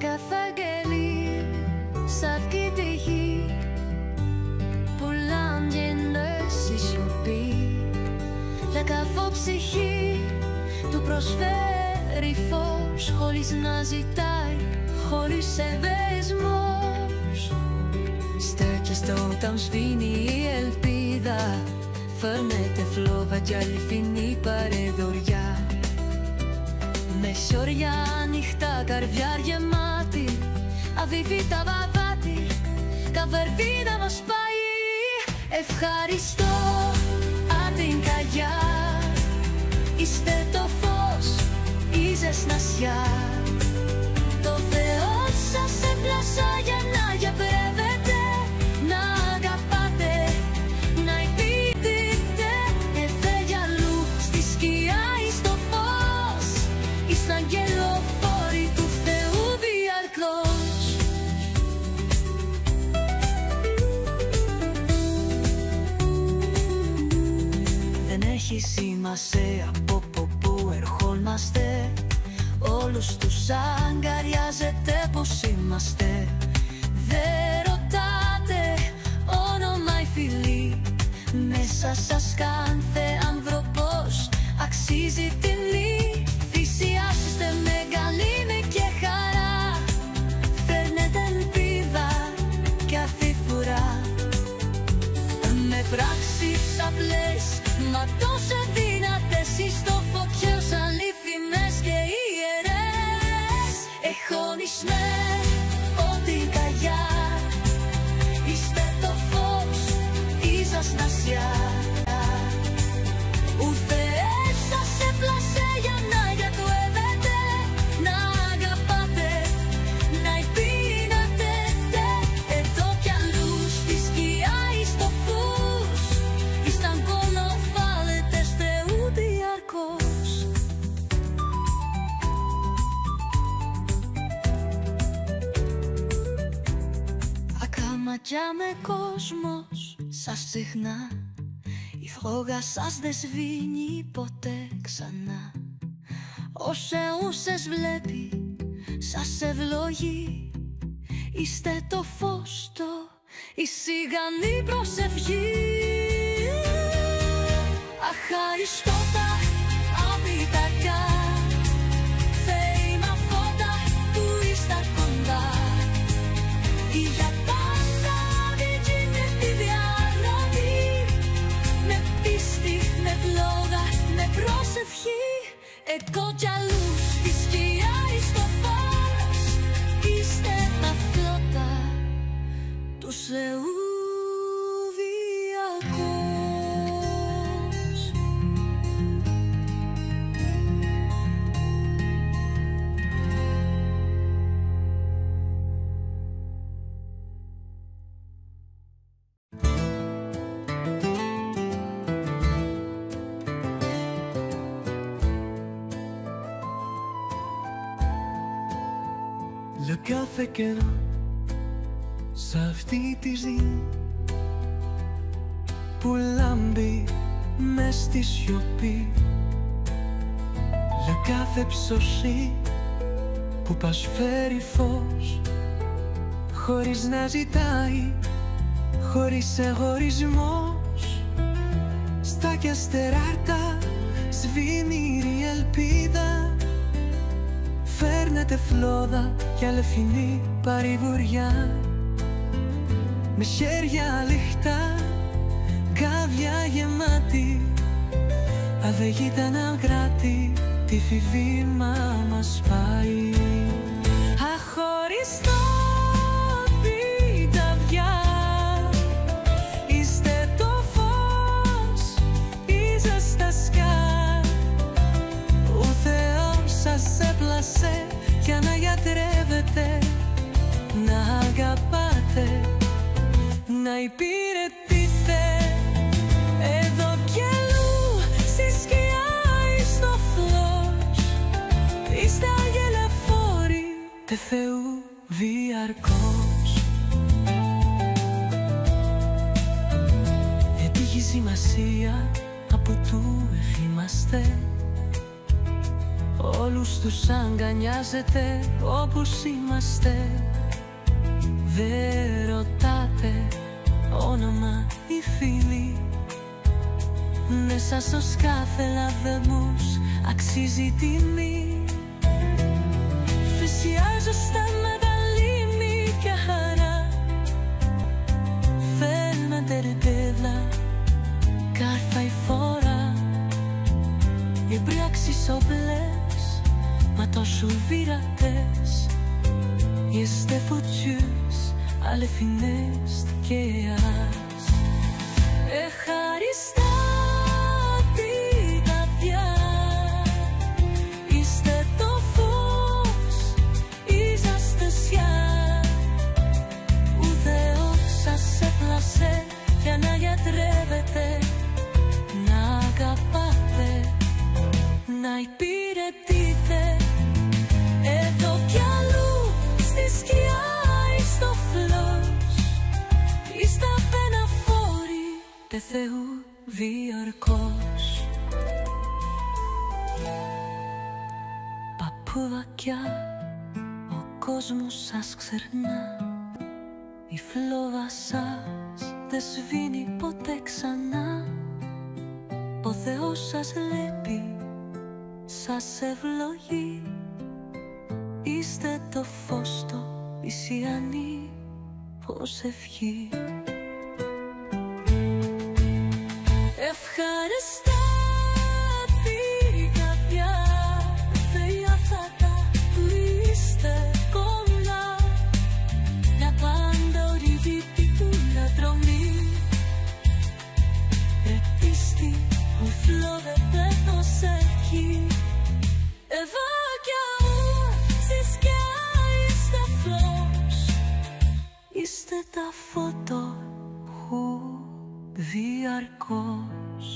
κάθε αγγελί σ' αυγή τη γη, πουλάν γίνες η σιωπή. Λακαβό ψυχή του προσφέρει φως, χωρίς να ζητάει, χωρίς ευαισμός. Στέκεστε όταν σβήνει η ελπίδα, φέρνετε φλόγα κι αληθινή παρεδοριά. Με σιωριά ανοιχτά, καρδιά γεμάτη, αβίβητα βαβάτη, καβερδίνα μας πάει. Ευχαριστώ απ' την καρδιά, είστε το φως, η ζεσνασιά. Το Θεό σας έπλασα για να γιαπρεύετε, να αγαπάτε, να υπηρετείτε. Εφέ γυαλού στη σκιά ή στο φως, είστε αγγελοφόροι του Θεού διαρκώς. Δεν έχει σημασία από που ερχόμαστε, όλους τους αγκαριάζετε πως είμαστε. Δεν ρωτάτε όνομα ή φυλή, μέσα σας κάθε άνθρωπος αξίζει τιμή. Θυσιάσετε μεγαλύνη και χαρά, φέρνετε ελπίδα κάθε φορά. Με πράξεις απλές μα τόσο δυνατές, στο φωτιές αληθινές και ιερές. Εχώνισμε ό,τι καγιά, είστε το φως, η ζασνασιά. Ο Θεός σας έπλασε για να γιατρεύετε, να αγαπάτε, να υπηρετείτε. Εδώ κι αλλού στη σκιά ή στο φως, είστε αγκολοφάλετες Θεού διαρκώς. Ακάματια με κόσμος σας συχνά, η φρόγα σας δεν σβήνει ποτέ ξανά. Ως Θεούς βλέπει, σας ευλογεί, είστε το φως, το η σιγανή προσευχή. Αχαριστώτα αμυντακά, θέημα φώτα που είστε κοντά. Για πάντα βγαίνει τη διαδρομή, με πίστη, με φλόγα, με προσευχή. Εγώ κι αλλού στη σκιά ή στο φως, είστε τα φώτα του Θεού διαρκώς. Λέω κάθε καιρό σ' αυτή τη ζωή που λάμπει μες στη σιωπή. Λέω κάθε ψωσή που πας φέρει φως, χωρίς να ζητάει, χωρίς εγωρισμός. Στα κι αστεράρτα σβήνει η ελπίδα, φέρνετε φλόδα κι αληθινή παρηγοριά. Με χέρια λιχτά, κάβια γεμάτη, αδεγήτα να κράτη, τη φιβήμα μας πάει. Αχωριστώ την ταβιά, είστε το φως, η ζεστασιά. Ο Θεός σας έπλασε για να γιατρεύετε, να αγαπάτε, να υπηρετείτε. Εδώ κι αλλού στη σκιά ή στο φως, είστε αγγελοφόροι τε Θεού διαρκώς. Δεν έχει σημασία από του είμαστε, όλους τους αγκανιάζετε όπως είμαστε. Δεν ρωτάτε όνομα οι φίλοι. Μέσα στους κάθε λαβεμούς αξίζει τιμή. Θυσιάζω στα μεταλλήμη και χαρά. Φέλμεντε ρετεύλα κάρφα η φορά. Οι πράξεις όπλες μα τόσο βήρατες. Είστε φωτιούς ale finest και ας. Ευχαριστά την καρδιά. Είστε το φως, είσαστε σιά. Ο Θεός σας έπλασε για να γιατρεύετε, να αγαπάτε, να υπηρετείτε. Εδώ κι αλλού στη σκιά ή στο φλός, είστε απέναφόροι τε Θεού διαρκώς. Παππούδακια, ο κόσμος σας ξερνά. Η φλόγα σας δεν σβήνει ποτέ ξανά. Ο Θεός σας λέπει, σας ευλογεί. Είστε το φως το ισιανή προσευχή. Ευχαριστά την καρδιά, Θεοί αυτά τα που είστε κοντά. Να πάντα ορειβήτη ούλα τρομή. Επίστη μου φλόγεται προσευχή. Εδώ κι αλλού στη σκιά είστε φως. Είστε τα φωτό που διαρκώς.